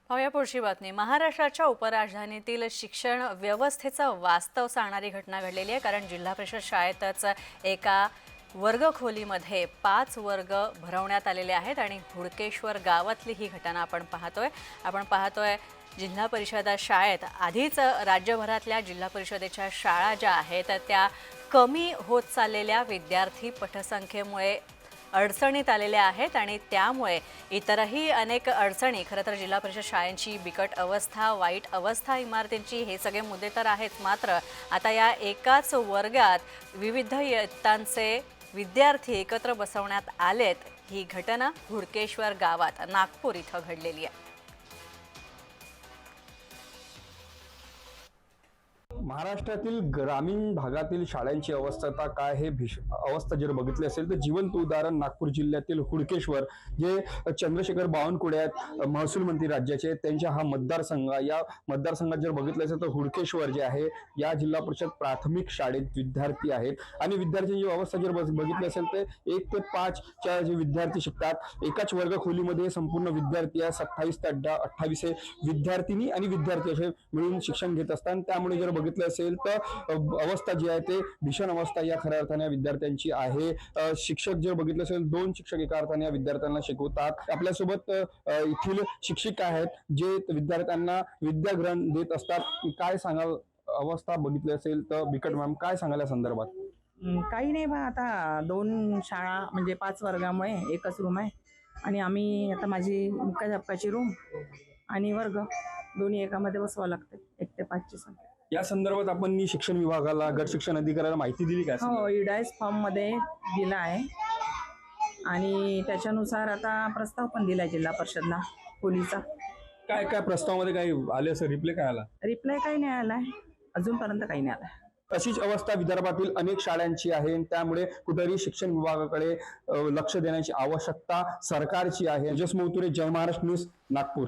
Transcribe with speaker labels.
Speaker 1: पाहूया पुढची बातमी। महाराष्ट्राच्या उपराजधानीतील शिक्षण व्यवस्थेचं वास्तव सांगणारी घटना घडलेली आहे। कारण जिल्हा परिषद शाळेतच एका वर्गखोलीमध्ये 5 वर्ग भरवण्यात आलेले आहेत आणि हुडकेश्वर गावातली ही घटना आपण पाहतोय जिल्हा परिषद शाळेत आधीच राज्यभरातल्या जिल्हा परिषदेच्या शाळा ज्या आहेत त्या कमी होत चाललेल्या विद्यार्थी पटसंख्येमुळे अडचणीत आलेल्या आहेत आणि त्यामुळे इतरही अनेक अडचणी, खरं तर जिल्हा परिषद शाळांची बिकट अवस्था, वाईट अवस्था इमारतींची, हे सगळे मुद्दे तर आहेच। मात्र आता या एकाच वर्गात विविध इयत्तांचे विद्यार्थी एकत्र बसवण्यात आलेत। ही घटना हुडकेश्वर गावात नागपूर इथं घडलेली आहे।
Speaker 2: महाराष्ट्रातील ग्रामीण भागातील शाळांची अवस्था काय हे अवस्था जर बघितली असेल तर जिवंत उदाहरण नागपूर जिल्ह्यातील हुडकेश्वर, जे चंद्रशेखर बावनकुळे आहेत, महसूल मंत्री राज्याचे, त्यांच्या हा मतदारसंघ, या मतदारसंघात जर बघितलं असेल तर हुडकेश्वर जे आहे या जिल्हा परिषद प्राथमिक शाळेत विद्यार्थी आहेत आणि विद्यार्थ्यांची अवस्था जर बघितली असेल तर 1 ते 5 च्या जे विद्यार्थी शिकतात। एकाच वर्गखोलीमध्ये संपूर्ण विद्यार्थी आहे, 27 ते 28 विद्यार्थिनी आणि विद्यार्थी असे मिळून शिक्षण घेत असतात। त्यामुळे जर बघितलं असेल तर अवस्था जी आहे ते भीषण अवस्था या खऱ्या अर्थाने विद्यार्थ्यांची आहे। शिक्षक जर बघितलं असेल 2 शिक्षक एका अर्थाने या विद्यार्थ्यांना शिकवतात। आपल्यासोबत येथील शिक्षिका आहेत जे विद्यार्थ्यांना विद्याग्रहण देत असतात। काय सांगाल, अवस्था बघितली असेल तर बिकट मॅम, काय सांगाल या संदर्भात?
Speaker 3: काही नाही बा, आता 2 शाळा म्हणजे 5 वर्गामुळे एकच रूम आहे आणि आम्ही आता माझी मुख्याध्यापकाची रूम आणि वर्ग दोन्ही एकामध्ये बसवावं लागते, 1 ते 5 ची संख्या।
Speaker 2: या संदर्भात आपण शिक्षण विभागाला, गट शिक्षण अधिकाऱ्याला माहिती दिली का?
Speaker 3: हो, इडायस फॉर्ममध्ये दिला आहे आणि त्याच्यानुसार आता प्रस्ताव पण दिला जिल्हा परिषदला खोलीचा।
Speaker 2: काय काय प्रस्तावामध्ये काही आले, असं रिप्लाय काय आला?
Speaker 3: रिप्लाय काही नाही आलाय, अजूनपर्यंत काही नाही आलाय।
Speaker 2: अशीच अवस्था विदर्भातील अनेक शाळांची आहे, त्यामुळे कुठेतरी शिक्षण विभागाकडे लक्ष देण्याची आवश्यकता सरकारची आहे। जस मौतुरे, जय महाराष्ट्र न्यूज, नागपूर।